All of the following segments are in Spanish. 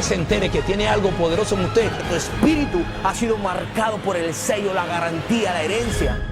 usted se entere que tiene algo poderoso en usted. Tu espíritu ha sido marcado por el sello, la garantía, la herencia.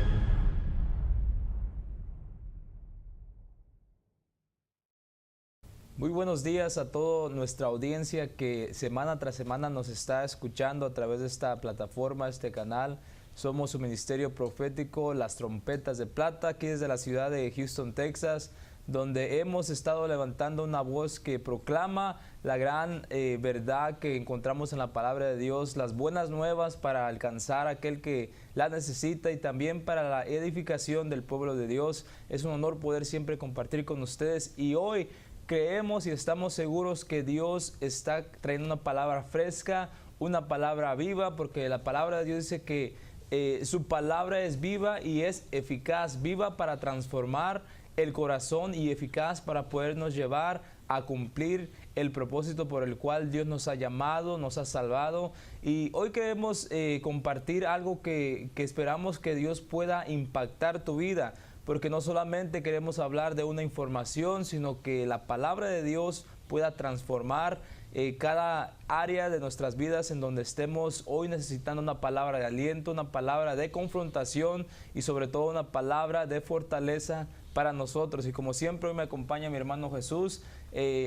Muy buenos días a toda nuestra audiencia que semana tras semana nos está escuchando a través de esta plataforma, este canal. Somos su ministerio profético, Las Trompetas de Plata, aquí desde la ciudad de Houston, Texas, donde hemos estado levantando una voz que proclama la gran verdad que encontramos en la palabra de Dios, las buenas nuevas para alcanzar a aquel que la necesita y también para la edificación del pueblo de Dios. Es un honor poder siempre compartir con ustedes y hoy creemos y estamos seguros que Dios está trayendo una palabra fresca, una palabra viva, porque la palabra de Dios dice que su palabra es viva y es eficaz, viva para transformar el corazón y eficaz para podernos llevar a cumplir el propósito por el cual Dios nos ha llamado, nos ha salvado. Y hoy queremos compartir algo que esperamos que Dios pueda impactar tu vida, porque no solamente queremos hablar de una información, sino que la palabra de Dios pueda transformar cada área de nuestras vidas en donde estemos hoy necesitando una palabra de aliento, una palabra de confrontación y sobre todo una palabra de fortaleza para nosotros. Y como siempre hoy me acompaña mi hermano Jesús.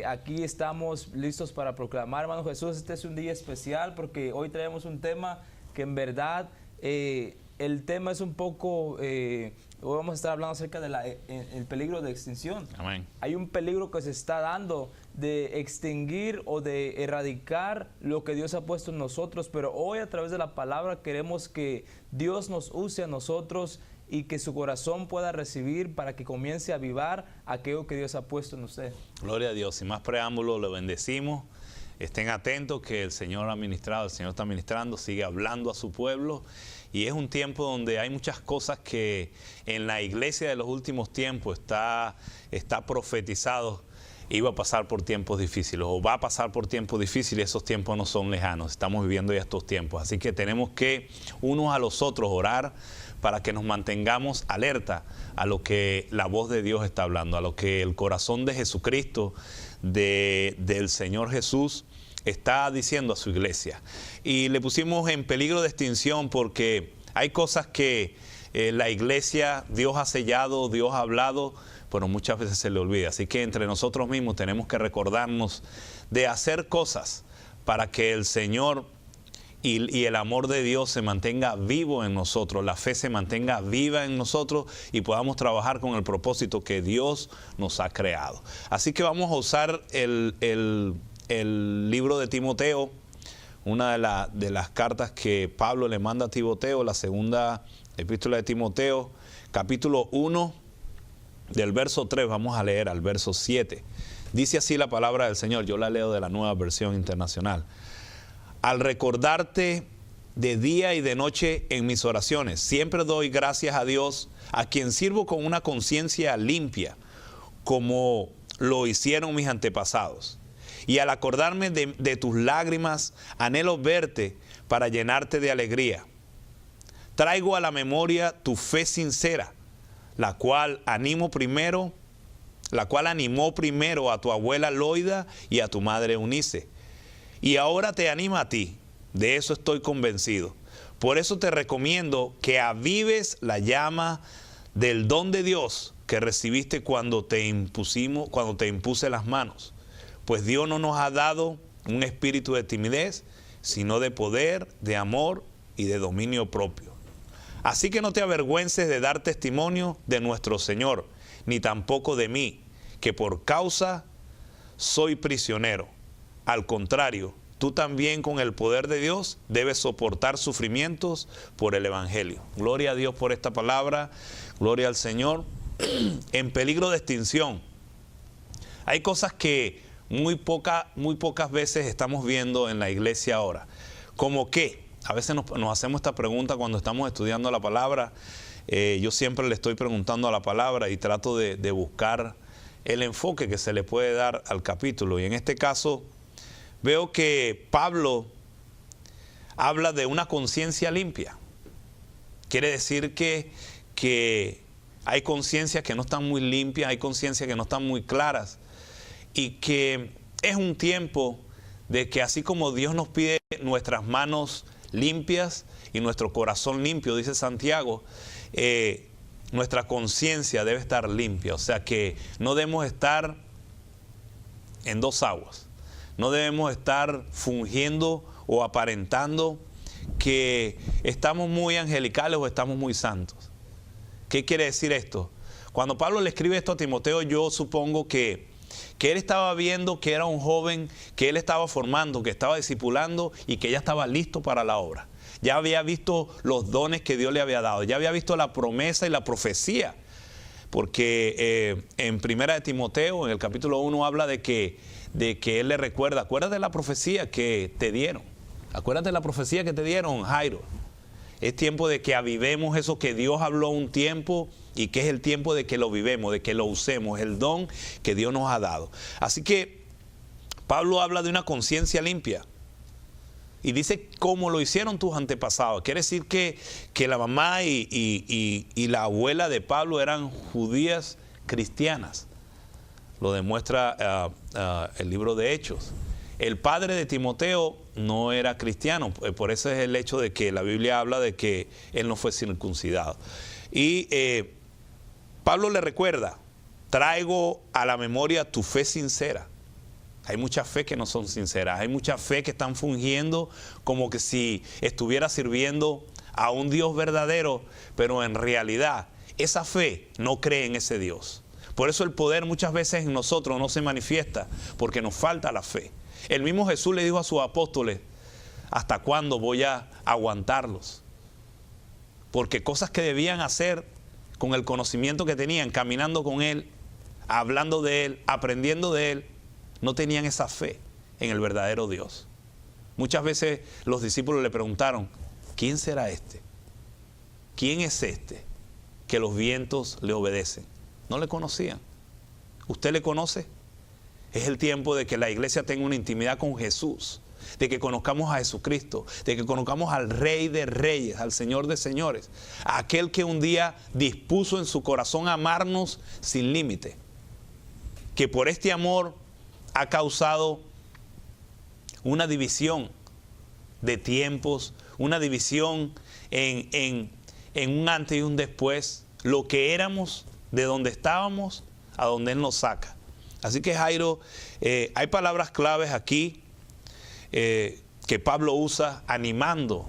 Aquí estamos listos para proclamar, hermano Jesús, este es un día especial porque hoy traemos un tema que en verdad el tema es un poco, hoy vamos a estar hablando acerca de el peligro de extinción. Amén. Hay un peligro que se está dando de extinguir o de erradicar lo que Dios ha puesto en nosotros, pero hoy a través de la palabra queremos que Dios nos use a nosotros y que su corazón pueda recibir para que comience a avivar aquello que Dios ha puesto en usted. Gloria a Dios. Sin más preámbulo, le bendecimos. Estén atentos que el Señor ha ministrado, el Señor está ministrando, sigue hablando a su pueblo. Y es un tiempo donde hay muchas cosas que en la iglesia de los últimos tiempos está profetizado. Iba a pasar por tiempos difíciles o va a pasar por tiempos difíciles. Esos tiempos no son lejanos. Estamos viviendo ya estos tiempos. Así que tenemos que unos a los otros orar para que nos mantengamos alerta a lo que la voz de Dios está hablando, a lo que el corazón de Jesucristo, del Señor Jesús, está diciendo a su iglesia. Y le pusimos en peligro de extinción porque hay cosas que la iglesia, Dios ha sellado, Dios ha hablado, pero muchas veces se le olvida. Así que entre nosotros mismos tenemos que recordarnos de hacer cosas para que el Señor y el amor de Dios se mantenga vivo en nosotros, la fe se mantenga viva en nosotros y podamos trabajar con el propósito que Dios nos ha creado. Así que vamos a usar el libro de Timoteo, una de las cartas que Pablo le manda a Timoteo, la segunda epístola de Timoteo, capítulo 1, del verso 3, vamos a leer al verso 7. Dice así la palabra del Señor, yo la leo de la Nueva Versión Internacional. Al recordarte de día y de noche en mis oraciones, siempre doy gracias a Dios, a quien sirvo con una conciencia limpia, como lo hicieron mis antepasados. Y al acordarme de tus lágrimas, anhelo verte para llenarte de alegría. Traigo a la memoria tu fe sincera, la cual animó primero a tu abuela Loida y a tu madre Eunice. Y ahora te anima a ti, de eso estoy convencido. Por eso te recomiendo que avives la llama del don de Dios que recibiste cuando te impuse las manos. Pues Dios no nos ha dado un espíritu de timidez, sino de poder, de amor y de dominio propio. Así que no te avergüences de dar testimonio de nuestro Señor, ni tampoco de mí, que por causa soy prisionero. Al contrario, tú también con el poder de Dios debes soportar sufrimientos por el Evangelio. Gloria a Dios por esta palabra, gloria al Señor. En peligro de extinción. Hay cosas que muy pocas veces estamos viendo en la iglesia ahora. ¿Cómo qué? A veces nos hacemos esta pregunta cuando estamos estudiando la palabra. Yo siempre le estoy preguntando a la palabra y trato de buscar el enfoque que se le puede dar al capítulo. Y en este caso veo que Pablo habla de una conciencia limpia. Quiere decir que hay conciencias que no están muy limpias, hay conciencias que no están muy claras y que es un tiempo de que así como Dios nos pide nuestras manos limpias y nuestro corazón limpio, dice Santiago, nuestra conciencia debe estar limpia. O sea que no debemos estar en dos aguas. No debemos estar fingiendo o aparentando que estamos muy angelicales o estamos muy santos. ¿Qué quiere decir esto? Cuando Pablo le escribe esto a Timoteo, yo supongo que él estaba viendo que era un joven, que él estaba formando, que estaba discipulando y que ya estaba listo para la obra. Ya había visto los dones que Dios le había dado, ya había visto la promesa y la profecía. Porque en Primera de Timoteo, en el capítulo 1, habla de que él le recuerda, acuérdate de la profecía que te dieron. Acuérdate de la profecía que te dieron, Jairo. Es tiempo de que avivemos eso que Dios habló un tiempo y que es el tiempo de que lo vivemos, de que lo usemos, el don que Dios nos ha dado. Así que Pablo habla de una conciencia limpia y dice cómo lo hicieron tus antepasados. Quiere decir que la mamá y la abuela de Pablo eran judías cristianas. Lo demuestra el libro de Hechos. El padre de Timoteo no era cristiano, por eso es el hecho de que la Biblia habla de que él no fue circuncidado. Y Pablo le recuerda, traigo a la memoria tu fe sincera. Hay mucha fe que no son sinceras, hay mucha fe que están fingiendo como que si estuviera sirviendo a un Dios verdadero, pero en realidad esa fe no cree en ese Dios. Por eso el poder muchas veces en nosotros no se manifiesta, porque nos falta la fe. El mismo Jesús le dijo a sus apóstoles, ¿hasta cuándo voy a aguantarlos? Porque cosas que debían hacer con el conocimiento que tenían, caminando con Él, hablando de Él, aprendiendo de Él, no tenían esa fe en el verdadero Dios. Muchas veces los discípulos le preguntaron, ¿quién será este? ¿Quién es este que los vientos le obedecen? No le conocían. ¿Usted le conoce? Es el tiempo de que la iglesia tenga una intimidad con Jesús, de que conozcamos a Jesucristo, de que conozcamos al Rey de Reyes, al Señor de Señores, a aquel que un día dispuso en su corazón amarnos sin límite, que por este amor ha causado una división de tiempos, una división en un antes y un después, lo que éramos, de donde estábamos, a donde Él nos saca. Así que Jairo, hay palabras claves aquí que Pablo usa animando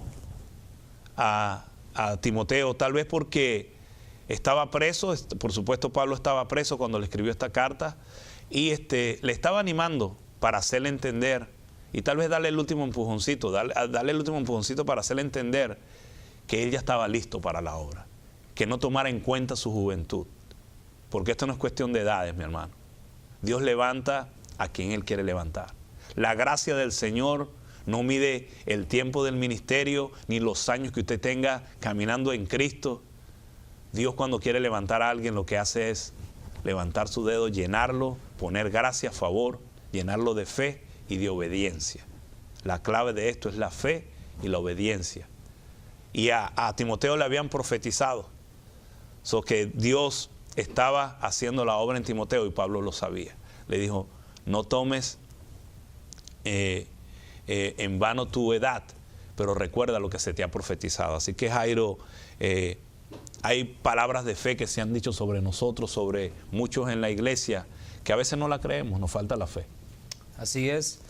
a Timoteo, tal vez porque estaba preso. Por supuesto Pablo estaba preso cuando le escribió esta carta y le estaba animando para hacerle entender y tal vez darle el último empujoncito, darle el último empujoncito para hacerle entender que él ya estaba listo para la obra, que no tomara en cuenta su juventud, porque esto no es cuestión de edades, mi hermano. Dios levanta a quien Él quiere levantar. La gracia del Señor no mide el tiempo del ministerio ni los años que usted tenga caminando en Cristo. Dios cuando quiere levantar a alguien lo que hace es levantar su dedo, llenarlo, poner gracia a favor, llenarlo de fe y de obediencia. La clave de esto es la fe y la obediencia. Y a Timoteo le habían profetizado que Dios estaba haciendo la obra en Timoteo y Pablo lo sabía. Le dijo, no tomes en vano tu edad, pero recuerda lo que se te ha profetizado. Así que Jairo, hay palabras de fe que se han dicho sobre nosotros, sobre muchos en la iglesia, que a veces no la creemos, nos falta la fe. Así es.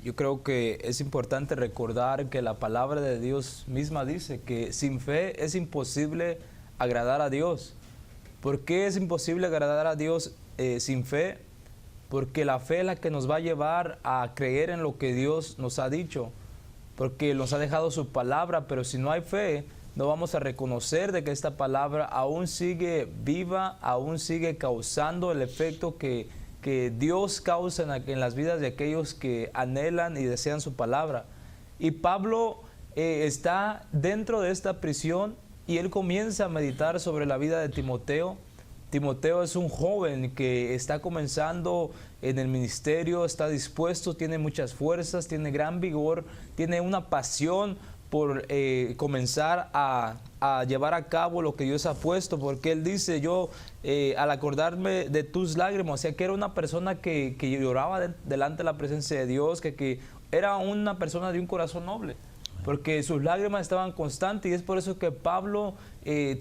Yo creo que es importante recordar que la palabra de Dios misma dice que sin fe es imposible agradar a Dios. ¿Por qué es imposible agradar a Dios sin fe? Porque la fe es la que nos va a llevar a creer en lo que Dios nos ha dicho, porque nos ha dejado su palabra, pero si no hay fe, no vamos a reconocer de que esta palabra aún sigue viva, aún sigue causando el efecto que Dios causa en las vidas de aquellos que anhelan y desean su palabra. Y Pablo está dentro de esta prisión y él comienza a meditar sobre la vida de Timoteo. Timoteo es un joven que está comenzando en el ministerio, está dispuesto, tiene muchas fuerzas, tiene gran vigor, tiene una pasión por comenzar a a llevar a cabo lo que Dios ha puesto, porque Él dice, yo al acordarme de tus lágrimas, o sea que era una persona que lloraba delante de la presencia de Dios, que era una persona de un corazón noble, porque sus lágrimas estaban constantes, y es por eso que Pablo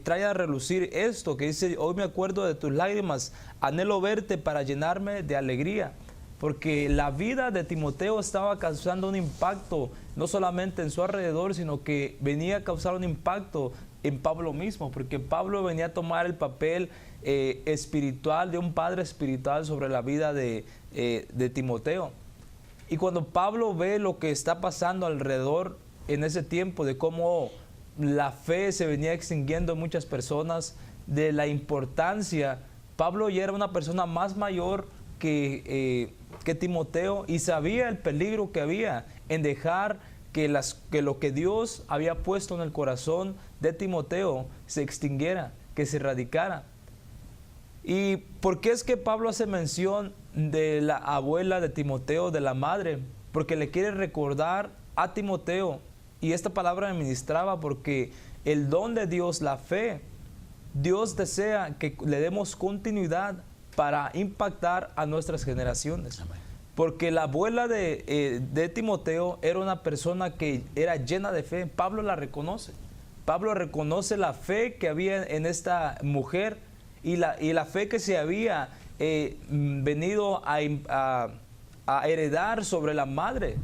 trae a relucir esto, que dice, hoy me acuerdo de tus lágrimas, anhelo verte para llenarme de alegría. Porque la vida de Timoteo estaba causando un impacto, no solamente en su alrededor, sino que venía a causar un impacto en Pablo mismo, porque Pablo venía a tomar el papel espiritual, de un padre espiritual sobre la vida de Timoteo. Y cuando Pablo ve lo que está pasando alrededor en ese tiempo, de cómo la fe se venía extinguiendo en muchas personas, de la importancia, Pablo ya era una persona más mayor que Timoteo, y sabía el peligro que había en dejar que lo que Dios había puesto en el corazón de Timoteo se extinguiera, que se erradicara. ¿Y por qué es que Pablo hace mención de la abuela de Timoteo, de la madre? Porque le quiere recordar a Timoteo, y esta palabra me ministraba porque el don de Dios, la fe, Dios desea que le demos continuidad para impactar a nuestras generaciones. Amén. Porque la abuela de Timoteo era una persona que era llena de fe. Pablo la reconoce. Pablo reconoce la fe que había en esta mujer y la fe que se había venido a heredar sobre la madre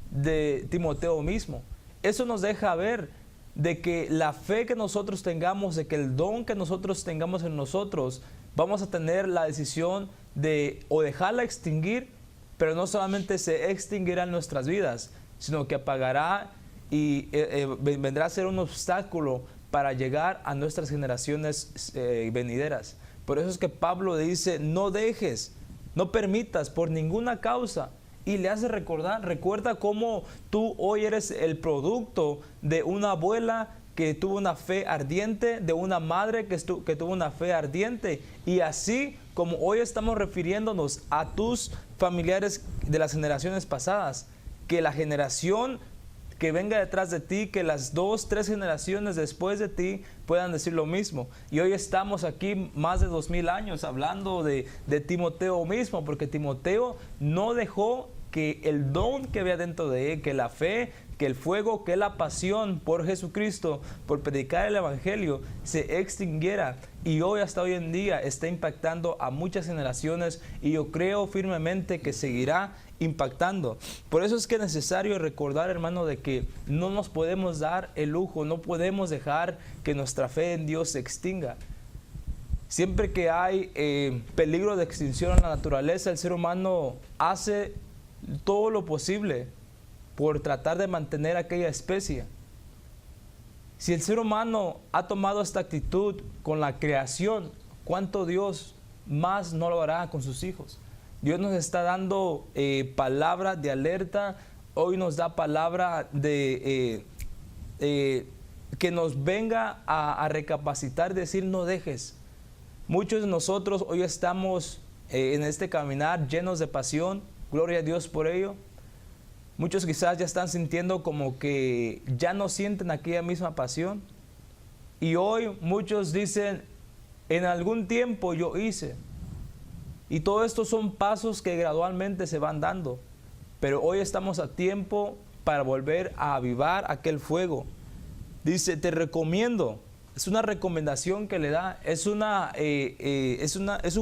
de Timoteo mismo. Eso nos deja ver de que la fe que nosotros tengamos, de que el don que nosotros tengamos en nosotros, vamos a tener la decisión de o dejarla extinguir, pero no solamente se extinguirá en nuestras vidas, sino que apagará y vendrá a ser un obstáculo para llegar a nuestras generaciones venideras. Por eso es que Pablo dice, no dejes, no permitas por ninguna causa, y le hace recuerda cómo tú hoy eres el producto de una abuela que tuvo una fe ardiente, de una madre que tuvo una fe ardiente, y así como hoy estamos refiriéndonos a tus familiares de las generaciones pasadas, que la generación que venga detrás de ti, que las 2, 3 generaciones después de ti puedan decir lo mismo. Y hoy estamos aquí más de 2000 años hablando de Timoteo mismo, porque Timoteo no dejó que el don que había dentro de él, que la fe, que el fuego, que la pasión por Jesucristo, por predicar el Evangelio, se extinguiera, y hoy hasta hoy en día está impactando a muchas generaciones, y yo creo firmemente que seguirá impactando. Por eso es que es necesario recordar, hermano, de que no nos podemos dar el lujo, no podemos dejar que nuestra fe en Dios se extinga. Siempre que hay peligro de extinción en la naturaleza, el ser humano hace todo lo posible por tratar de mantener aquella especie. Si el ser humano ha tomado esta actitud con la creación, ¿cuánto Dios más no lo hará con sus hijos? Dios nos está dando palabra de alerta, hoy nos da palabra de que nos venga a recapacitar, decir no dejes. Muchos de nosotros hoy estamos en este caminar llenos de pasión, gloria a Dios por ello. Muchos quizás ya están sintiendo como que ya no sienten aquella misma pasión. Y hoy muchos dicen, en algún tiempo yo hice. Y todo esto son pasos que gradualmente se van dando. Pero hoy estamos a tiempo para volver a avivar aquel fuego. Dice, te recomiendo. Es una recomendación que le da, es un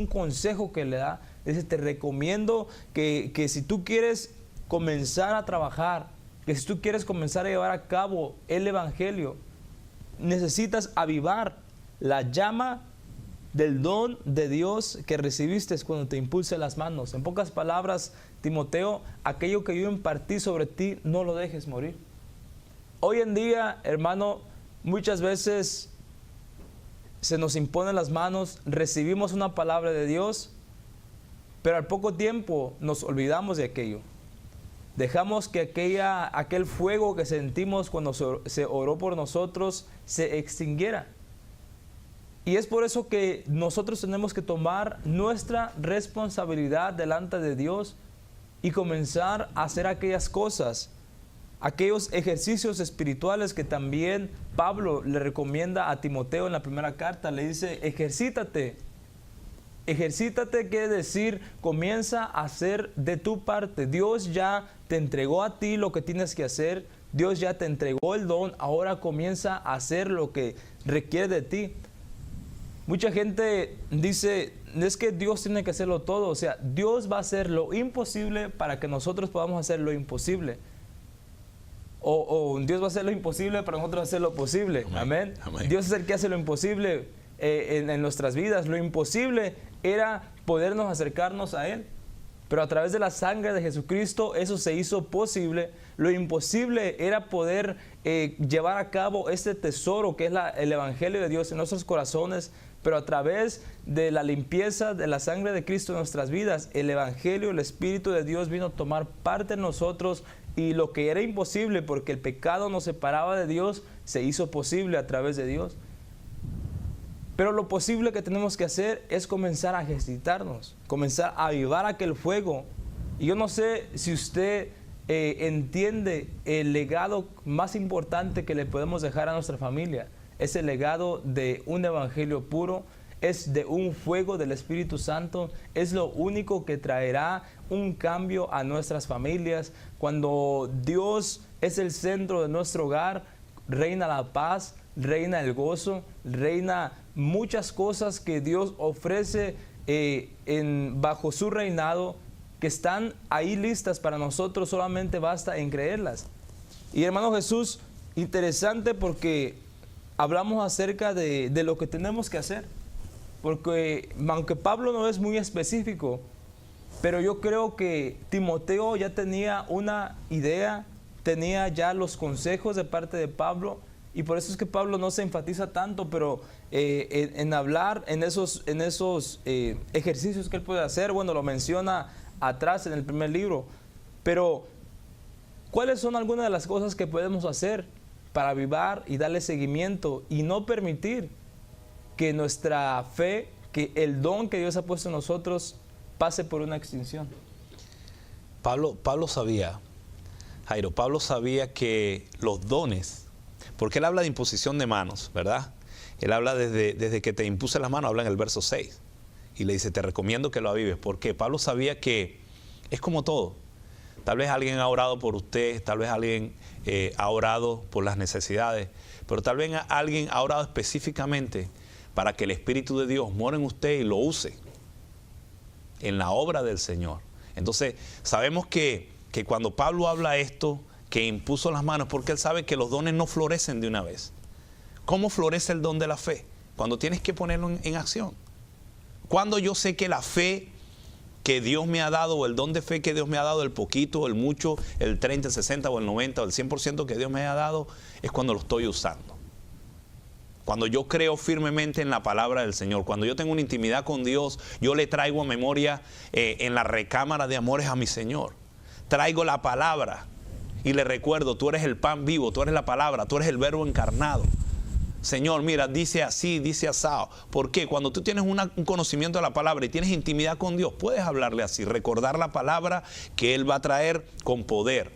consejo que le da. Dice, te recomiendo que si tú quieres comenzar a trabajar, que si tú quieres comenzar a llevar a cabo el Evangelio, necesitas avivar la llama del don de Dios que recibiste cuando te impulse las manos. En pocas palabras, Timoteo, aquello que yo impartí sobre ti, no lo dejes morir. Hoy en día, hermano, muchas veces se nos imponen las manos, recibimos una palabra de Dios, pero al poco tiempo nos olvidamos de aquello. Dejamos que aquel fuego que sentimos cuando se oró por nosotros se extinguiera. Y es por eso que nosotros tenemos que tomar nuestra responsabilidad delante de Dios y comenzar a hacer aquellas cosas, aquellos ejercicios espirituales que también Pablo le recomienda a Timoteo en la primera carta. Le dice, ejercítate. Ejercítate quiere decir, comienza a hacer de tu parte. Dios ya te entregó a ti lo que tienes que hacer. Dios ya te entregó el don. Ahora comienza a hacer lo que requiere de ti. Mucha gente dice, es que Dios tiene que hacerlo todo. O sea, Dios va a hacer lo imposible para que nosotros podamos hacer lo imposible. O Dios va a hacer lo imposible para nosotros hacer lo posible. Amén. Amén. Dios es el que hace lo imposible en nuestras vidas. Lo imposible era podernos acercarnos a Él. Pero a través de la sangre de Jesucristo eso se hizo posible. Lo imposible era poder llevar a cabo este tesoro que es el Evangelio de Dios en nuestros corazones. Pero a través de la limpieza de la sangre de Cristo en nuestras vidas, el Evangelio, el Espíritu de Dios vino a tomar parte en nosotros. Y lo que era imposible porque el pecado nos separaba de Dios, se hizo posible a través de Dios. Pero lo posible que tenemos que hacer es comenzar a ejercitarnos, comenzar a avivar aquel fuego. Y yo no sé si usted entiende el legado más importante que le podemos dejar a nuestra familia. Es el legado de un evangelio puro, es de un fuego del Espíritu Santo, es lo único que traerá un cambio a nuestras familias. Cuando Dios es el centro de nuestro hogar, reina la paz, reina el gozo, reina muchas cosas que Dios ofrece bajo su reinado, que están ahí listas para nosotros, solamente basta en creerlas. Y hermano Jesús, interesante porque hablamos acerca de lo que tenemos que hacer. Porque aunque Pablo no es muy específico, pero yo creo que Timoteo ya tenía una idea, tenía ya los consejos de parte de Pablo, y por eso es que Pablo no se enfatiza tanto, pero en hablar en esos ejercicios que él puede hacer, bueno, lo menciona atrás en el primer libro. Pero, ¿cuáles son algunas de las cosas que podemos hacer para avivar y darle seguimiento y no permitir que nuestra fe, que el don que Dios ha puesto en nosotros pase por una extinción? Pablo sabía, Jairo, Pablo sabía que los dones, porque él habla de imposición de manos, ¿verdad? Él habla desde que te impuse las manos, habla en el verso 6, y le dice, te recomiendo que lo avives, porque Pablo sabía que es como todo. Tal vez alguien ha orado por usted, tal vez alguien ha orado por las necesidades, pero tal vez alguien ha orado específicamente para que el Espíritu de Dios mora en usted y lo use en la obra del Señor. Entonces, sabemos que cuando Pablo habla esto, que impuso las manos, porque él sabe que los dones no florecen de una vez. ¿Cómo florece el don de la fe? Cuando tienes que ponerlo en acción. Cuando yo sé que la fe que Dios me ha dado, o el don de fe que Dios me ha dado, el poquito, el mucho, el 30, el 60 o el 90 o el 100% que Dios me ha dado, es cuando lo estoy usando. Cuando yo creo firmemente en la palabra del Señor, cuando yo tengo una intimidad con Dios, yo le traigo a memoria en la recámara de amores a mi Señor. Traigo la palabra y le recuerdo, tú eres el pan vivo, tú eres la palabra, tú eres el verbo encarnado. Señor, mira, dice así, dice asado. ¿Por qué? Cuando tú tienes un conocimiento de la palabra y tienes intimidad con Dios, puedes hablarle así, recordar la palabra que Él va a traer con poder.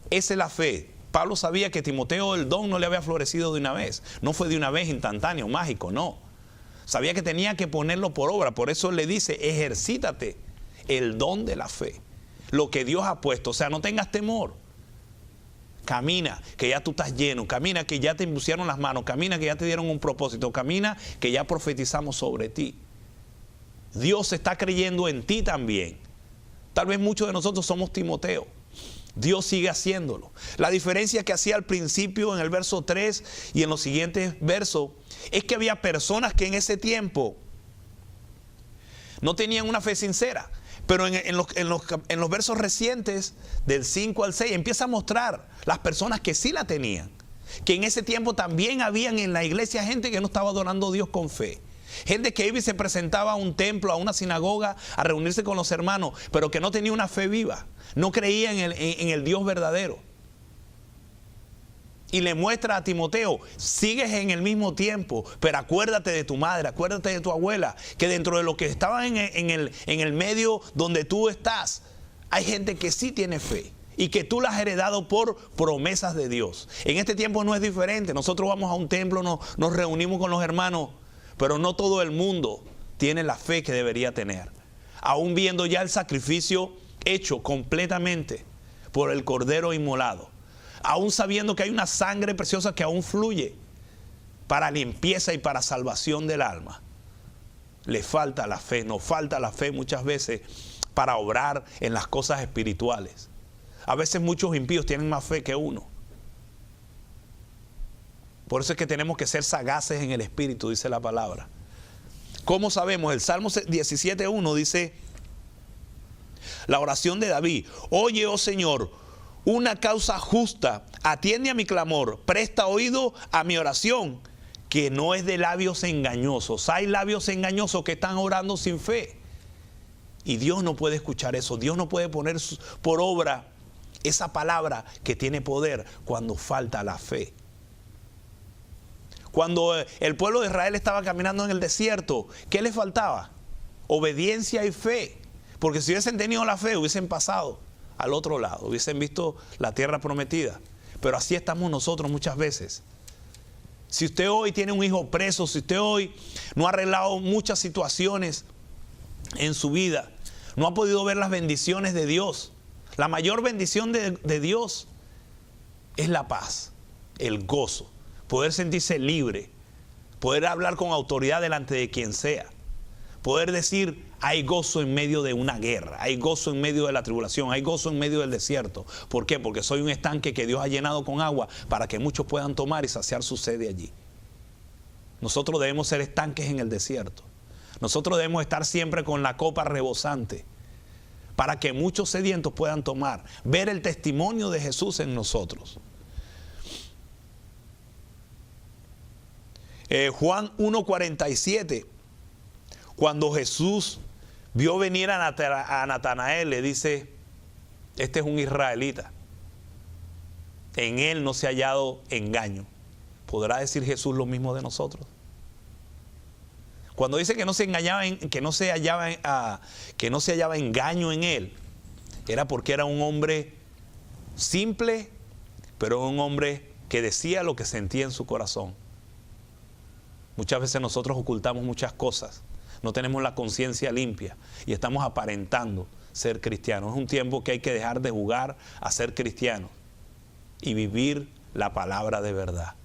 Esa es la fe. Pablo sabía que Timoteo el don no le había florecido de una vez. No fue de una vez instantáneo, mágico, no. Sabía que tenía que ponerlo por obra. Por eso le dice, ejercítate el don de la fe. Lo que Dios ha puesto. O sea, no tengas temor. Camina, que ya tú estás lleno. Camina, que ya te impusieron las manos. Camina, que ya te dieron un propósito. Camina, que ya profetizamos sobre ti. Dios está creyendo en ti también. Tal vez muchos de nosotros somos Timoteo. Dios sigue haciéndolo. La diferencia que hacía al principio en el verso 3 y en los siguientes versos es que había personas que en ese tiempo no tenían una fe sincera. Pero en los versos recientes, del 5 al 6, empieza a mostrar las personas que sí la tenían. Que en ese tiempo también habían en la iglesia gente que no estaba adorando a Dios con fe. Gente que iba y se presentaba a un templo, a una sinagoga, a reunirse con los hermanos, pero que no tenía una fe viva. No creía en el Dios verdadero. Y le muestra a Timoteo, sigues en el mismo tiempo, pero acuérdate de tu madre, acuérdate de tu abuela, que dentro de lo que estaban en el medio donde tú estás, hay gente que sí tiene fe. y que tú las has heredado por promesas de Dios. En este tiempo no es diferente. Nosotros vamos a un templo, nos reunimos con los hermanos, pero no todo el mundo tiene la fe que debería tener. Aún viendo ya el sacrificio hecho completamente por el Cordero inmolado, aún sabiendo que hay una sangre preciosa que aún fluye para limpieza y para salvación del alma, le falta la fe. Nos falta la fe muchas veces para obrar en las cosas espirituales. A veces muchos impíos tienen más fe que uno. Por eso es que tenemos que ser sagaces en el espíritu, dice la palabra. ¿Cómo sabemos? El Salmo 17:1 dice, la oración de David: oye, oh Señor, una causa justa, atiende a mi clamor, presta oído a mi oración, que no es de labios engañosos. Hay labios engañosos que están orando sin fe. Y Dios no puede escuchar eso. Dios no puede poner por obra esa palabra que tiene poder cuando falta la fe. Cuando el pueblo de Israel estaba caminando en el desierto, ¿qué les faltaba? Obediencia y fe. Porque si hubiesen tenido la fe, hubiesen pasado al otro lado, hubiesen visto la tierra prometida. Pero así estamos nosotros muchas veces. Si usted hoy tiene un hijo preso, si usted hoy no ha arreglado muchas situaciones en su vida, no ha podido ver las bendiciones de Dios. La mayor bendición de Dios es la paz, el gozo, poder sentirse libre, poder hablar con autoridad delante de quien sea, poder decir: hay gozo en medio de una guerra, hay gozo en medio de la tribulación, hay gozo en medio del desierto. ¿Por qué? Porque soy un estanque que Dios ha llenado con agua para que muchos puedan tomar y saciar su sed de allí. Nosotros debemos ser estanques en el desierto. Nosotros debemos estar siempre con la copa rebosante para que muchos sedientos puedan tomar, ver el testimonio de Jesús en nosotros. Juan 1:47, cuando Jesús vio venir a Natanael, le dice: este es un israelita, en él no se ha hallado engaño. ¿Podrá decir Jesús lo mismo de nosotros? Cuando dice que no se hallaba engaño en él, era porque era un hombre simple, pero un hombre que decía lo que sentía en su corazón. Muchas veces nosotros ocultamos muchas cosas, no tenemos la conciencia limpia y estamos aparentando ser cristianos. Es un tiempo que hay que dejar de jugar a ser cristianos y vivir la palabra de verdad.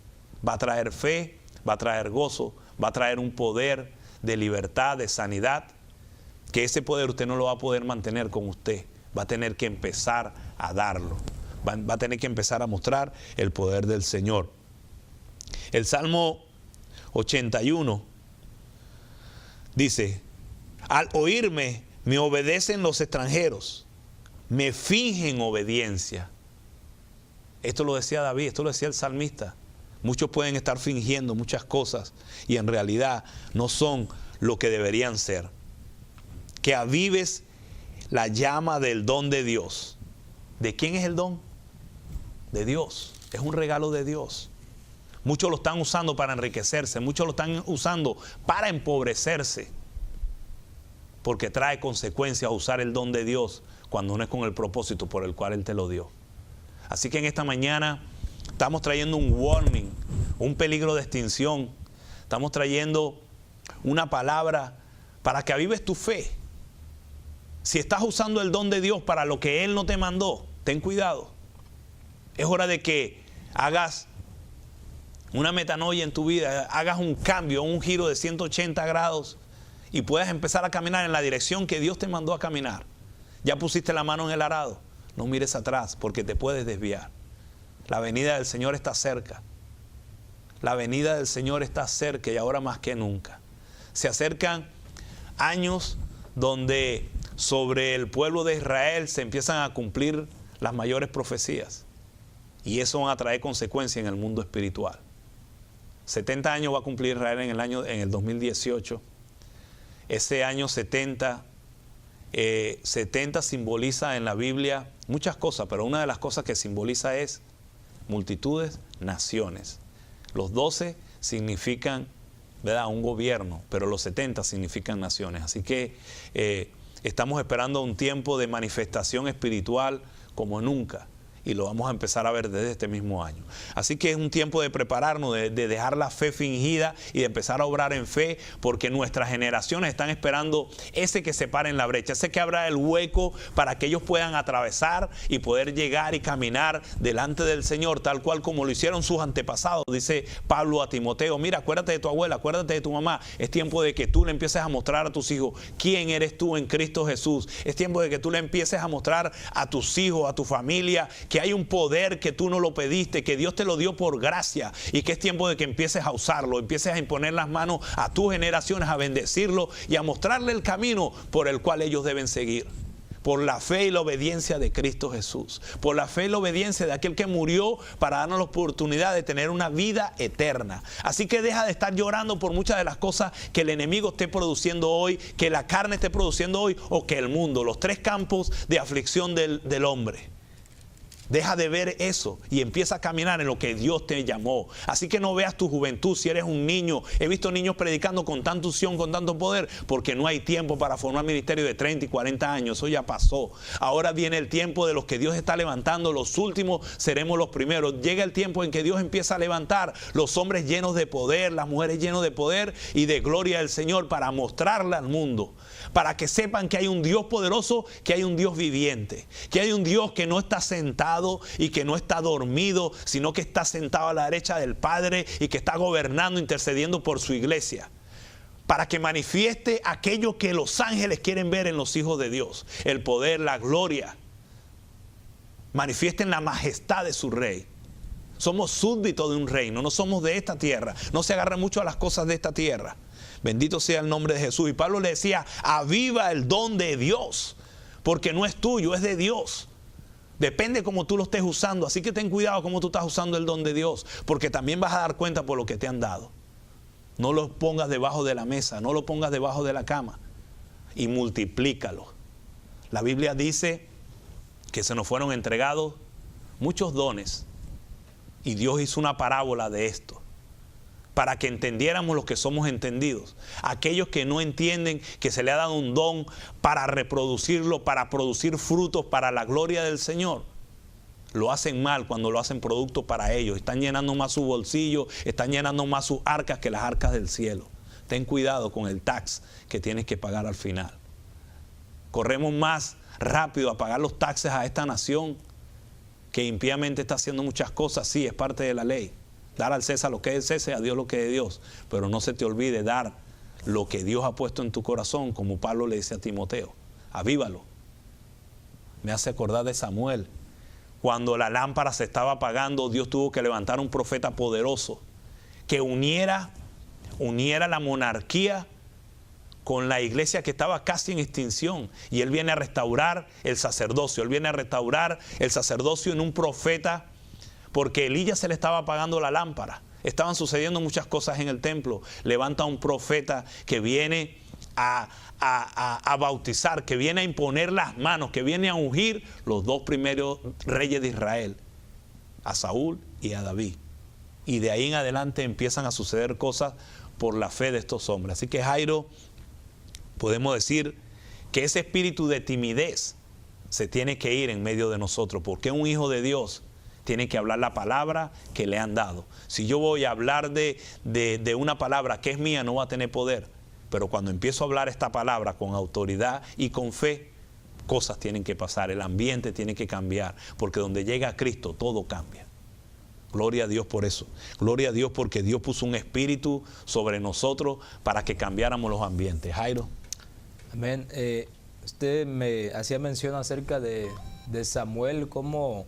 Va a traer fe, va a traer gozo, va a traer un poder de libertad, de sanidad, que ese poder usted no lo va a poder mantener con usted. Va a tener que empezar a darlo. Va a tener que empezar a mostrar el poder del Señor. El Salmo 81 dice: al oírme me obedecen los extranjeros, me fingen obediencia. Esto lo decía David, esto lo decía el salmista. Muchos pueden estar fingiendo muchas cosas y en realidad no son lo que deberían ser. Que avives la llama del don de Dios. ¿De quién es el don? De Dios. Es un regalo de Dios. Muchos lo están usando para enriquecerse, muchos lo están usando para empobrecerse, porque trae consecuencias usar el don de Dios cuando no es con el propósito por el cual Él te lo dio. Así que en esta mañana estamos trayendo un warning, un peligro de extinción. Estamos trayendo una palabra para que avives tu fe. Si estás usando el don de Dios para lo que Él no te mandó, ten cuidado. Es hora de que hagas una metanoia en tu vida, hagas un cambio, un giro de 180 grados y puedas empezar a caminar en la dirección que Dios te mandó a caminar. Ya pusiste la mano en el arado, no mires atrás porque te puedes desviar. La venida del Señor está cerca. La venida del Señor está cerca y ahora más que nunca. Se acercan años donde sobre el pueblo de Israel se empiezan a cumplir las mayores profecías. Y eso va a traer consecuencias en el mundo espiritual. 70 años va a cumplir Israel en el 2018. Ese año 70 simboliza en la Biblia muchas cosas, pero una de las cosas que simboliza es multitudes, naciones. Los 12 significan, ¿verdad?, un gobierno, pero los 70 significan naciones. Así que estamos esperando un tiempo de manifestación espiritual como nunca. Y lo vamos a empezar a ver desde este mismo año. Así que es un tiempo de prepararnos, de dejar la fe fingida y de empezar a obrar en fe, porque nuestras generaciones están esperando ese que se pare en la brecha, ese que abra el hueco para que ellos puedan atravesar y poder llegar y caminar delante del Señor, tal cual como lo hicieron sus antepasados. Dice Pablo a Timoteo, mira, acuérdate de tu abuela, acuérdate de tu mamá. Es tiempo de que tú le empieces a mostrar a tus hijos quién eres tú en Cristo Jesús. Es tiempo de que tú le empieces a mostrar a tus hijos, a tu familia, que hay un poder que tú no lo pediste, que Dios te lo dio por gracia y que es tiempo de que empieces a usarlo, empieces a imponer las manos a tus generaciones, a bendecirlo y a mostrarle el camino por el cual ellos deben seguir. Por la fe y la obediencia de Cristo Jesús, por la fe y la obediencia de aquel que murió para darnos la oportunidad de tener una vida eterna. Así que deja de estar llorando por muchas de las cosas que el enemigo esté produciendo hoy, que la carne esté produciendo hoy o que el mundo, los tres campos de aflicción del hombre. Deja de ver eso y empieza a caminar en lo que Dios te llamó. Así que no veas tu juventud si eres un niño. He visto niños predicando con tanta unción, con tanto poder, porque no hay tiempo para formar ministerio de 30 y 40 años. Eso ya pasó. Ahora viene el tiempo de los que Dios está levantando. Los últimos seremos los primeros. Llega el tiempo en que Dios empieza a levantar los hombres llenos de poder, las mujeres llenos de poder y de gloria del Señor para mostrarle al mundo. Para que sepan que hay un Dios poderoso, que hay un Dios viviente, que hay un Dios que no está sentado y que no está dormido, sino que está sentado a la derecha del Padre y que está gobernando, intercediendo por su iglesia. Para que manifieste aquello que los ángeles quieren ver en los hijos de Dios, el poder, la gloria. Manifiesten la majestad de su rey. Somos súbditos de un reino, no somos de esta tierra. No se agarren mucho a las cosas de esta tierra. Bendito sea el nombre de Jesús. Y Pablo le decía, aviva el don de Dios, porque no es tuyo, es de Dios. Depende cómo tú lo estés usando. Así que ten cuidado cómo tú estás usando el don de Dios, porque también vas a dar cuenta por lo que te han dado. No lo pongas debajo de la mesa, no lo pongas debajo de la cama y multiplícalo. La Biblia dice que se nos fueron entregados muchos dones y Dios hizo una parábola de esto, para que entendiéramos los que somos entendidos. Aquellos que no entienden que se le ha dado un don para reproducirlo, para producir frutos para la gloria del Señor, lo hacen mal cuando lo hacen producto para ellos. Están llenando más su bolsillo, están llenando más sus arcas que las arcas del cielo. Ten cuidado con el tax que tienes que pagar al final. Corremos más rápido a pagar los taxes a esta nación que impíamente está haciendo muchas cosas. Sí, es parte de la ley. Dar al César lo que es del César, a Dios lo que es de Dios. Pero no se te olvide dar lo que Dios ha puesto en tu corazón, como Pablo le dice a Timoteo. Avívalo. Me hace acordar de Samuel. Cuando la lámpara se estaba apagando, Dios tuvo que levantar un profeta poderoso que uniera la monarquía con la iglesia que estaba casi en extinción. Y él viene a restaurar el sacerdocio. Él viene a restaurar el sacerdocio en un profeta, porque Elías se le estaba apagando la lámpara. Estaban sucediendo muchas cosas en el templo. Levanta un profeta que viene a bautizar, que viene a imponer las manos, que viene a ungir los dos primeros reyes de Israel, a Saúl y a David. Y de ahí en adelante empiezan a suceder cosas por la fe de estos hombres. Así que Jairo, podemos decir que ese espíritu de timidez se tiene que ir en medio de nosotros, porque un hijo de Dios tiene que hablar la palabra que le han dado. Si yo voy a hablar de una palabra que es mía, no va a tener poder. Pero cuando empiezo a hablar esta palabra con autoridad y con fe, cosas tienen que pasar, el ambiente tiene que cambiar, porque donde llega Cristo todo cambia. Gloria a Dios por eso. Gloria a Dios porque Dios puso un espíritu sobre nosotros para que cambiáramos los ambientes. Jairo. Amén. Usted me hacía mención acerca de Samuel, cómo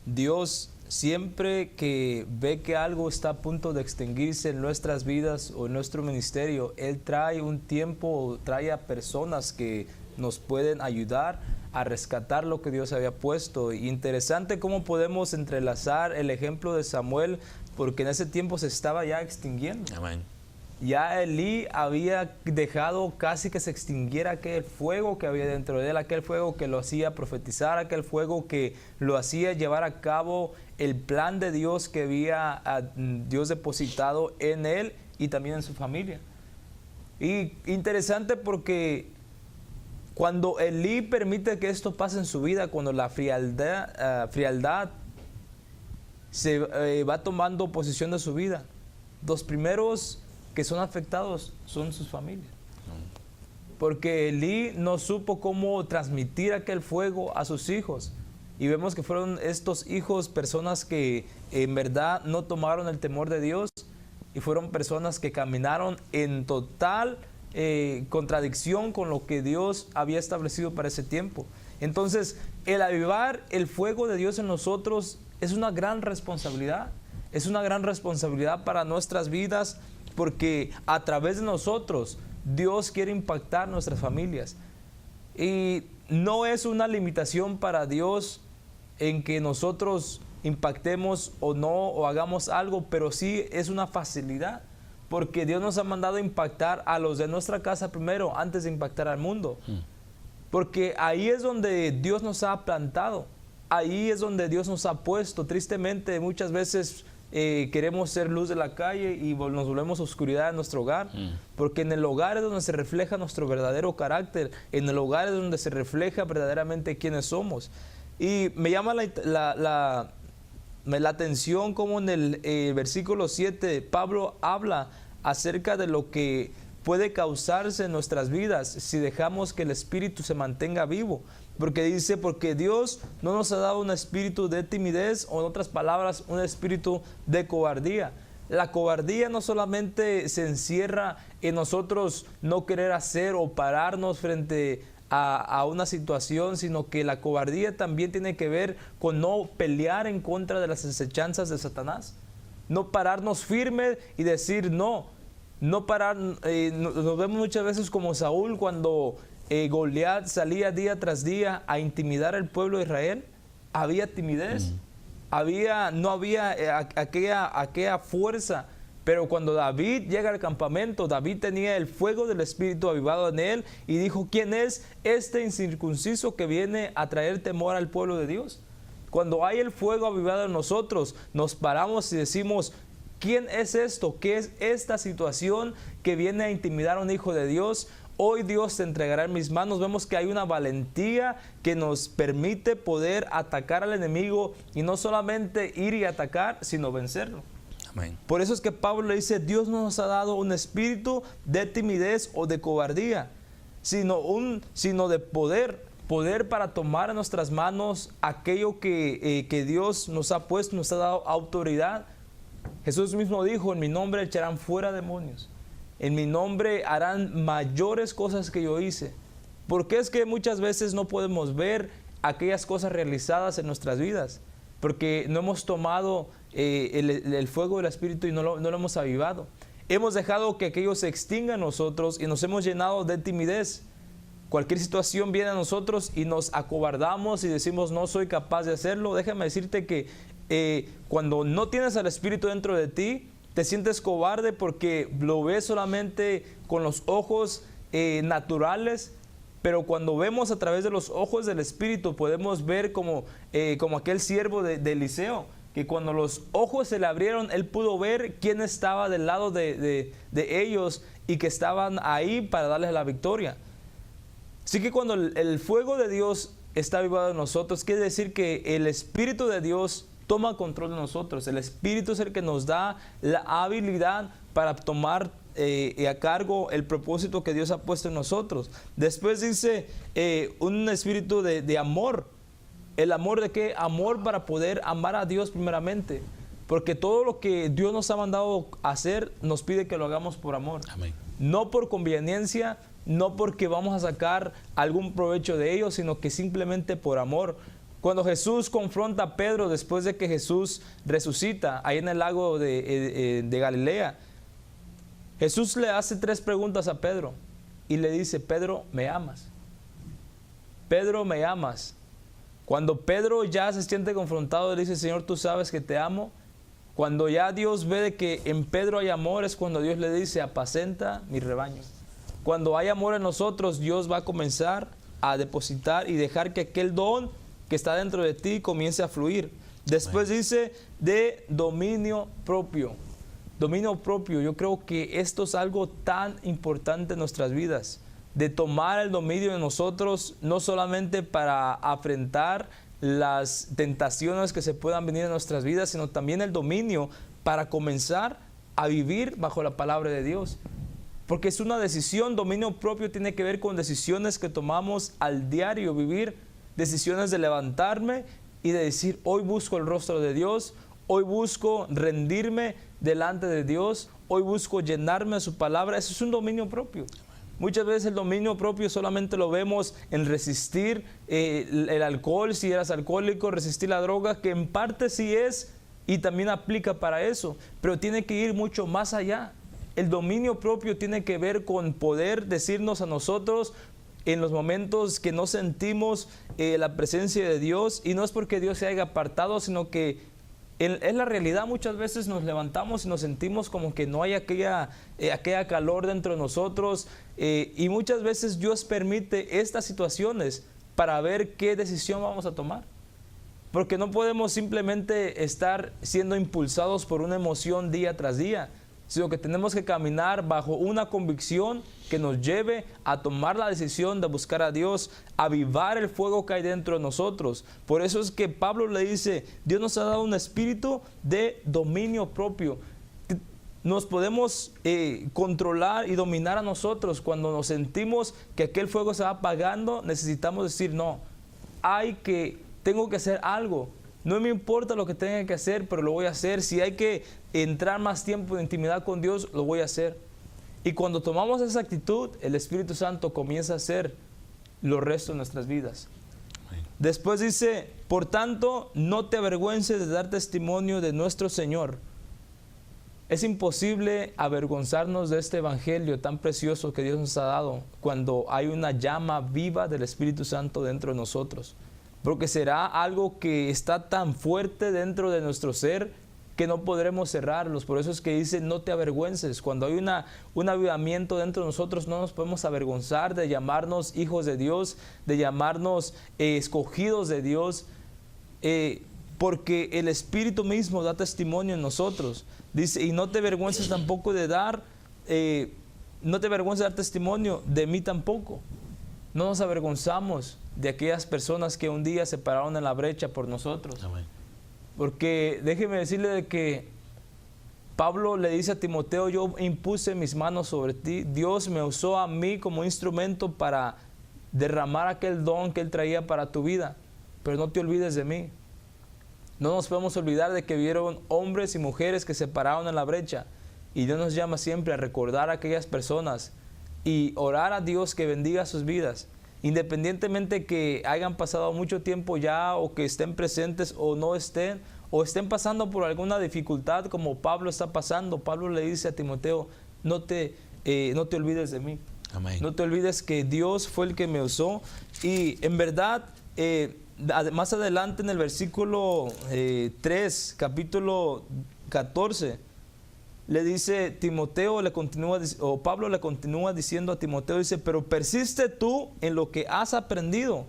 Dios siempre que ve que algo está a punto de extinguirse en nuestras vidas o en nuestro ministerio, Él trae un tiempo, trae a personas que nos pueden ayudar a rescatar lo que Dios había puesto. Interesante cómo podemos entrelazar el ejemplo de Samuel, porque en ese tiempo se estaba ya extinguiendo. Amén. Ya Elí había dejado casi que se extinguiera aquel fuego que había dentro de él, aquel fuego que lo hacía profetizar, aquel fuego que lo hacía llevar a cabo el plan de Dios que había Dios depositado en él y también en su familia. Y interesante porque Cuando Elí permite que esto pase en su vida, cuando la frialdad se va tomando posesión de su vida, los primeros que son afectados son sus familias. Porque Elí no supo cómo transmitir aquel fuego a sus hijos. Y vemos que fueron estos hijos personas que en verdad no tomaron el temor de Dios y fueron personas que caminaron en total contradicción con lo que Dios había establecido para ese tiempo. Entonces, el avivar el fuego de Dios en nosotros es una gran responsabilidad. Es una gran responsabilidad para nuestras vidas, porque a través de nosotros Dios quiere impactar nuestras familias. Y no es una limitación para Dios en que nosotros impactemos o no, o hagamos algo, pero sí es una facilidad, porque Dios nos ha mandado a impactar a los de nuestra casa primero, antes de impactar al mundo. Porque ahí es donde Dios nos ha plantado, ahí es donde Dios nos ha puesto. Tristemente, muchas veces queremos ser luz de la calle y nos volvemos oscuridad en nuestro hogar, porque en el hogar es donde se refleja nuestro verdadero carácter, en el hogar es donde se refleja verdaderamente quiénes somos. Y me llama la atención como en el versículo 7 Pablo habla acerca de lo que puede causarse en nuestras vidas si dejamos que el espíritu se mantenga vivo. Porque dice, porque Dios no nos ha dado un espíritu de timidez, o en otras palabras, un espíritu de cobardía. La cobardía no solamente se encierra en nosotros no querer hacer o pararnos frente a una situación, sino que la cobardía también tiene que ver con no pelear en contra de las acechanzas de Satanás. No pararnos firmes y decir no. No parar, nos vemos muchas veces como Saúl cuando Goliat salía día tras día a intimidar al pueblo de Israel. Había timidez, no había aquella fuerza. Pero cuando David llega al campamento, David tenía el fuego del Espíritu avivado en él y dijo, ¿quién es este incircunciso que viene a traer temor al pueblo de Dios? Cuando hay el fuego avivado en nosotros, nos paramos y decimos, ¿quién es esto? ¿Qué es esta situación que viene a intimidar a un hijo de Dios? Hoy Dios te entregará en mis manos. Vemos que hay una valentía que nos permite poder atacar al enemigo y no solamente ir y atacar, sino vencerlo. Amén. Por eso es que Pablo le dice, Dios no nos ha dado un espíritu de timidez o de cobardía, sino de poder para tomar en nuestras manos aquello que Dios nos ha puesto, nos ha dado autoridad. Jesús mismo dijo, en mi nombre echarán fuera demonios, en mi nombre harán mayores cosas que yo hice. ¿Por qué es que muchas veces no podemos ver aquellas cosas realizadas en nuestras vidas? Porque no hemos tomado el fuego del Espíritu y no lo hemos avivado. Hemos dejado que aquello se extinga en nosotros y nos hemos llenado de timidez. Cualquier situación viene a nosotros y nos acobardamos y decimos, no soy capaz de hacerlo. Déjame decirte que cuando no tienes al Espíritu dentro de ti, te sientes cobarde porque lo ves solamente con los ojos naturales. Pero cuando vemos a través de los ojos del Espíritu, podemos ver como aquel siervo de Eliseo, que cuando los ojos se le abrieron, él pudo ver quién estaba del lado de ellos y que estaban ahí para darles la victoria. Así que cuando el fuego de Dios está avivado en nosotros, quiere decir que el Espíritu de Dios toma control de nosotros. El Espíritu es el que nos da la habilidad para tomar a cargo el propósito que Dios ha puesto en nosotros. Después dice un espíritu de amor. ¿El amor de qué? Amor para poder amar a Dios primeramente. Porque todo lo que Dios nos ha mandado a hacer, nos pide que lo hagamos por amor. Amén. No por conveniencia, no porque vamos a sacar algún provecho de ello, sino que simplemente por amor. Cuando Jesús confronta a Pedro después de que Jesús resucita ahí en el lago de Galilea, Jesús le hace 3 preguntas a Pedro y le dice, Pedro, ¿me amas? Pedro, ¿me amas? Cuando Pedro ya se siente confrontado, le dice, Señor, tú sabes que te amo. Cuando ya Dios ve de que en Pedro hay amor, es cuando Dios le dice, apacenta mi rebaño. Cuando hay amor en nosotros, Dios va a comenzar a depositar y dejar que aquel don que está dentro de ti comience a fluir. Después dice de dominio propio. Dominio propio, yo creo que esto es algo tan importante en nuestras vidas, de tomar el dominio de nosotros, no solamente para afrontar las tentaciones que se puedan venir en nuestras vidas, sino también el dominio para comenzar a vivir bajo la palabra de Dios. Porque es una decisión. Dominio propio tiene que ver con decisiones que tomamos al diario vivir, decisiones de levantarme y de decir, hoy busco el rostro de Dios, hoy busco rendirme delante de Dios, hoy busco llenarme de su palabra. Eso es un dominio propio. Muchas veces el dominio propio solamente lo vemos en resistir el alcohol, si eras alcohólico, resistir la droga, que en parte sí es y también aplica para eso, pero tiene que ir mucho más allá. El dominio propio tiene que ver con poder decirnos a nosotros en los momentos que no sentimos la presencia de Dios, y no es porque Dios se haya apartado, sino que es la realidad. Muchas veces nos levantamos y nos sentimos como que no hay aquella calor dentro de nosotros, y muchas veces Dios permite estas situaciones para ver qué decisión vamos a tomar. Porque no podemos simplemente estar siendo impulsados por una emoción día tras día, sino que tenemos que caminar bajo una convicción que nos lleve a tomar la decisión de buscar a Dios, avivar el fuego que hay dentro de nosotros. Por eso es que Pablo le dice, Dios nos ha dado un espíritu de dominio propio. Nos podemos controlar y dominar a nosotros. Cuando nos sentimos que aquel fuego se va apagando, necesitamos decir, no, tengo que hacer algo. No me importa lo que tenga que hacer, pero lo voy a hacer. Si hay que entrar más tiempo de intimidad con Dios, lo voy a hacer. Y cuando tomamos esa actitud, el Espíritu Santo comienza a hacer los restos de nuestras vidas. Después dice, por tanto, no te avergüences de dar testimonio de nuestro Señor. Es imposible avergonzarnos de este evangelio tan precioso que Dios nos ha dado cuando hay una llama viva del Espíritu Santo dentro de nosotros. Porque será algo que está tan fuerte dentro de nuestro ser que no podremos cerrarlos. Por eso es que dice, no te avergüences. Cuando hay un avivamiento dentro de nosotros, no nos podemos avergonzar de llamarnos hijos de Dios, de llamarnos escogidos de Dios, porque el Espíritu mismo da testimonio en nosotros. Dice, y no te avergüences tampoco de dar testimonio de mí tampoco. No nos avergonzamos de aquellas personas que un día se pararon en la brecha por nosotros. Amén. Porque déjeme decirle de que Pablo le dice a Timoteo, yo impuse mis manos sobre ti, Dios me usó a mí como instrumento para derramar aquel don que Él traía para tu vida, pero no te olvides de mí. No nos podemos olvidar de que vieron hombres y mujeres que se pararon en la brecha, y Dios nos llama siempre a recordar a aquellas personas y orar a Dios que bendiga sus vidas. Independientemente que hayan pasado mucho tiempo ya, o que estén presentes o no estén, o estén pasando por alguna dificultad como Pablo está pasando. Pablo le dice a Timoteo, no te olvides de mí. Amén. No te olvides que Dios fue el que me usó. Y en verdad, más adelante en el versículo 3, capítulo 14, le dice Timoteo, Pablo le continúa diciendo a Timoteo, dice, pero persiste tú en lo que has aprendido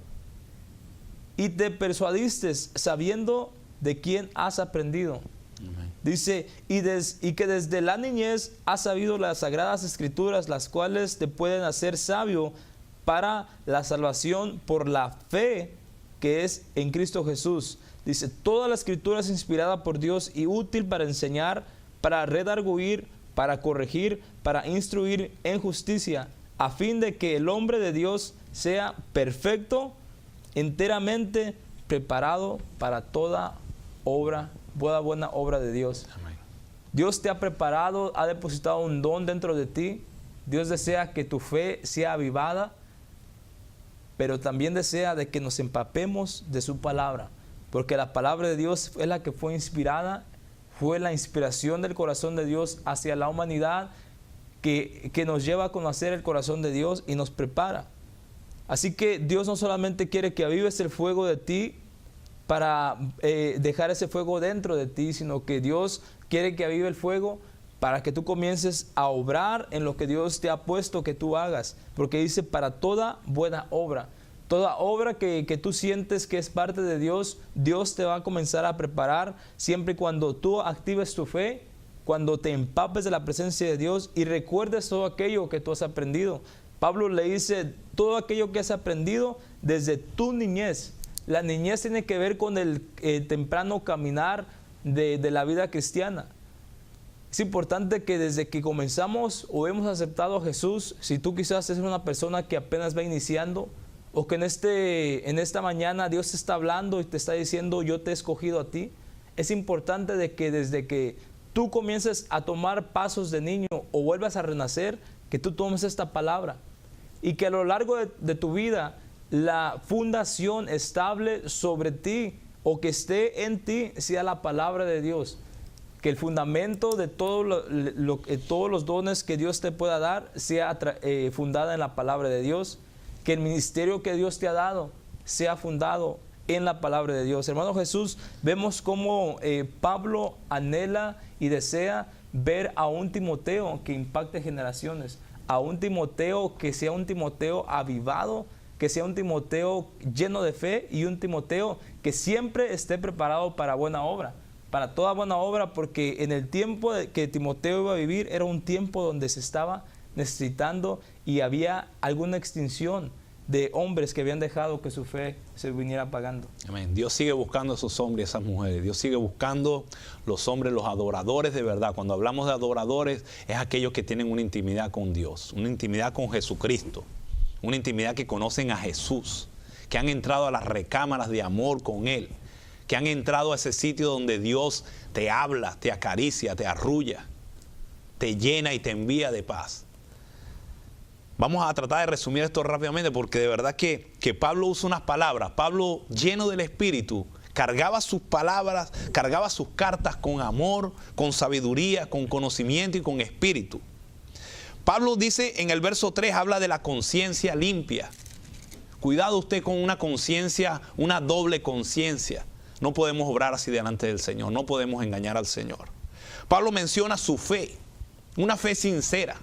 y te persuadiste sabiendo de quién has aprendido. Amén. Dice, y que desde la niñez has sabido las sagradas escrituras, las cuales te pueden hacer sabio para la salvación por la fe que es en Cristo Jesús. Dice, toda la escritura es inspirada por Dios y útil para enseñar, para redarguir, para corregir, para instruir en justicia, a fin de que el hombre de Dios sea perfecto, enteramente preparado para toda buena obra de Dios. Amén. Dios te ha preparado, ha depositado un don dentro de ti. Dios desea que tu fe sea avivada, pero también desea de que nos empapemos de su palabra, porque la palabra de Dios es la que fue inspirada, fue la inspiración del corazón de Dios hacia la humanidad que nos lleva a conocer el corazón de Dios y nos prepara. Así que Dios no solamente quiere que avives el fuego de ti para dejar ese fuego dentro de ti, sino que Dios quiere que avive el fuego para que tú comiences a obrar en lo que Dios te ha puesto que tú hagas. Porque dice, para toda buena obra. Toda obra que tú sientes que es parte de Dios, Dios te va a comenzar a preparar siempre y cuando tú actives tu fe, cuando te empapes de la presencia de Dios y recuerdes todo aquello que tú has aprendido. Pablo le dice, todo aquello que has aprendido desde tu niñez. La niñez tiene que ver con el temprano caminar de la vida cristiana. Es importante que desde que comenzamos o hemos aceptado a Jesús, si tú quizás eres una persona que apenas va iniciando, o que en esta mañana Dios te está hablando y te está diciendo, yo te he escogido a ti, es importante de que desde que tú comiences a tomar pasos de niño o vuelvas a renacer, que tú tomes esta palabra y que a lo largo de tu vida la fundación estable sobre ti o que esté en ti sea la palabra de Dios. Que el fundamento de todos los dones que Dios te pueda dar sea fundada en la palabra de Dios. Que el ministerio que Dios te ha dado sea fundado en la palabra de Dios. Hermano Jesús, vemos cómo Pablo anhela y desea ver a un Timoteo que impacte generaciones, a un Timoteo que sea un Timoteo avivado, que sea un Timoteo lleno de fe y un Timoteo que siempre esté preparado para buena obra, para toda buena obra, porque en el tiempo que Timoteo iba a vivir era un tiempo donde se estaba necesitando y había alguna extinción de hombres que habían dejado que su fe se viniera apagando. Amén. Dios sigue buscando a esos hombres y esas mujeres. Dios sigue buscando los hombres, los adoradores de verdad. Cuando hablamos de adoradores, es aquellos que tienen una intimidad con Dios, una intimidad con Jesucristo, una intimidad que conocen a Jesús, que han entrado a las recámaras de amor con Él, que han entrado a ese sitio donde Dios te habla, te acaricia, te arrulla, te llena y te envía de paz. Vamos a tratar de resumir esto rápidamente porque de verdad que Pablo usa unas palabras. Pablo, lleno del Espíritu, cargaba sus palabras, cargaba sus cartas con amor, con sabiduría, con conocimiento y con espíritu. Pablo dice en el verso 3, habla de la conciencia limpia. Cuidado usted con una conciencia, una doble conciencia. No podemos obrar así delante del Señor, no podemos engañar al Señor. Pablo menciona su fe, una fe sincera.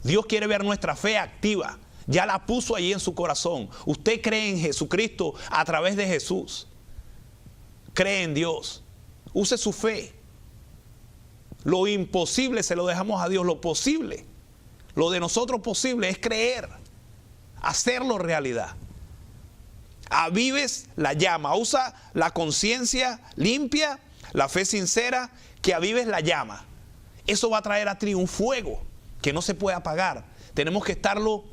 Dios quiere ver nuestra fe activa. Ya la puso allí en su corazón. Usted cree en Jesucristo a través de Jesús. Cree en Dios. Use su fe. Lo imposible se lo dejamos a Dios. Lo posible, lo de nosotros posible es creer. Hacerlo realidad. Avives la llama. Usa la conciencia limpia, la fe sincera, que avives la llama. Eso va a traer a ti un fuego que no se puede apagar. Tenemos que estarlo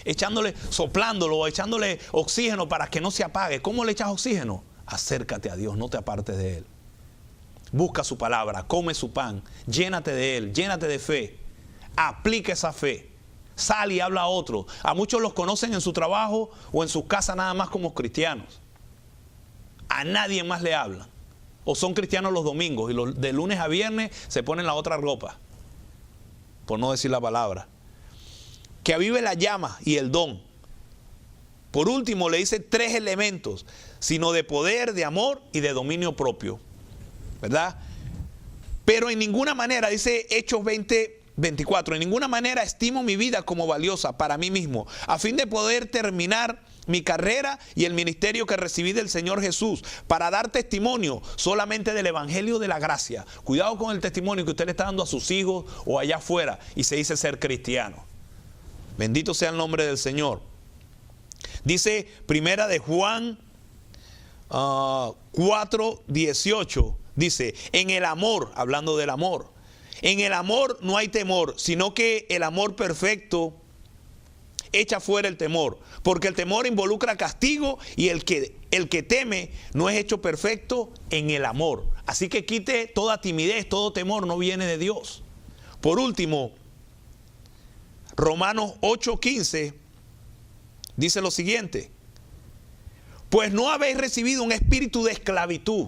echándole, soplándolo, echándole oxígeno para que no se apague. ¿Cómo le echas oxígeno? Acércate a Dios, no te apartes de Él. Busca su palabra, come su pan, llénate de Él, llénate de fe. Aplica esa fe. Sal y habla a otros. A muchos los conocen en su trabajo o en sus casas nada más como cristianos. A nadie más le hablan. O son cristianos los domingos y de lunes a viernes se ponen la otra ropa, por no decir la palabra. Que avive la llama y el don. Por último le dice 3 elementos, sino de poder, de amor y de dominio propio, ¿verdad? Pero en ninguna manera, dice Hechos 20:24, en ninguna manera estimo mi vida como valiosa para mí mismo, a fin de poder terminar mi carrera y el ministerio que recibí del Señor Jesús, para dar testimonio solamente del Evangelio de la gracia. Cuidado con el testimonio que usted le está dando a sus hijos o allá afuera y se dice ser cristiano. Bendito sea el nombre del Señor. Dice primera de Juan 4:18, dice, en el amor, hablando del amor, en el amor no hay temor, sino que el amor perfecto echa fuera el temor, porque el temor involucra castigo y el que teme no es hecho perfecto en el amor. Así que quite toda timidez, todo temor, no viene de Dios. Por último, Romanos 8:15 dice lo siguiente: pues no habéis recibido un espíritu de esclavitud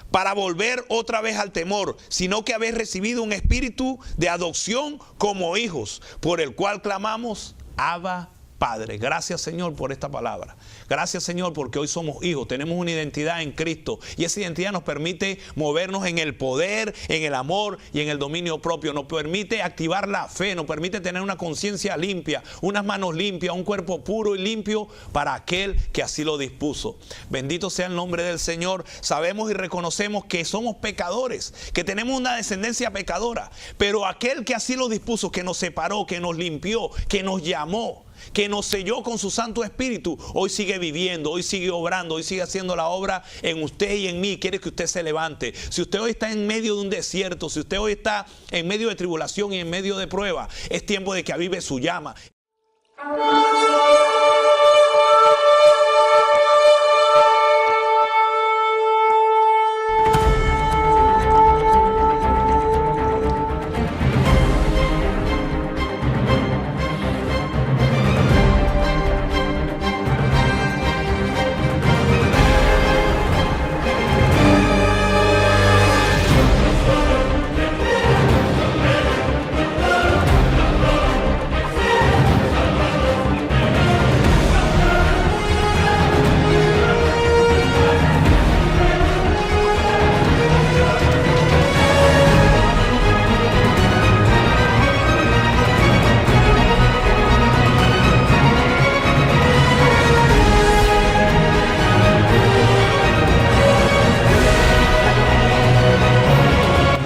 para volver otra vez al temor, sino que habéis recibido un espíritu de adopción como hijos, por el cual clamamos, Abba, Padre. Gracias, Señor, por esta palabra. Gracias, Señor, porque hoy somos hijos, tenemos una identidad en Cristo y esa identidad nos permite movernos en el poder, en el amor y en el dominio propio. Nos permite activar la fe, nos permite tener una conciencia limpia, unas manos limpias, un cuerpo puro y limpio para aquel que así lo dispuso. Bendito sea el nombre del Señor. Sabemos y reconocemos que somos pecadores, que tenemos una descendencia pecadora, pero aquel que así lo dispuso, que nos separó, que nos limpió, que nos llamó, que nos selló con su Santo Espíritu, hoy sigue viviendo, hoy sigue obrando, hoy sigue haciendo la obra en usted y en mí. Quiere que usted se levante. Si usted hoy está en medio de un desierto, si usted hoy está en medio de tribulación y en medio de prueba, es tiempo de que avive su llama.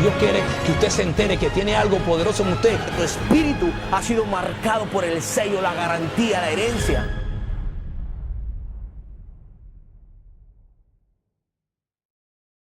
Dios quiere que usted se entere que tiene algo poderoso en usted. Tu espíritu ha sido marcado por el sello, la garantía, la herencia.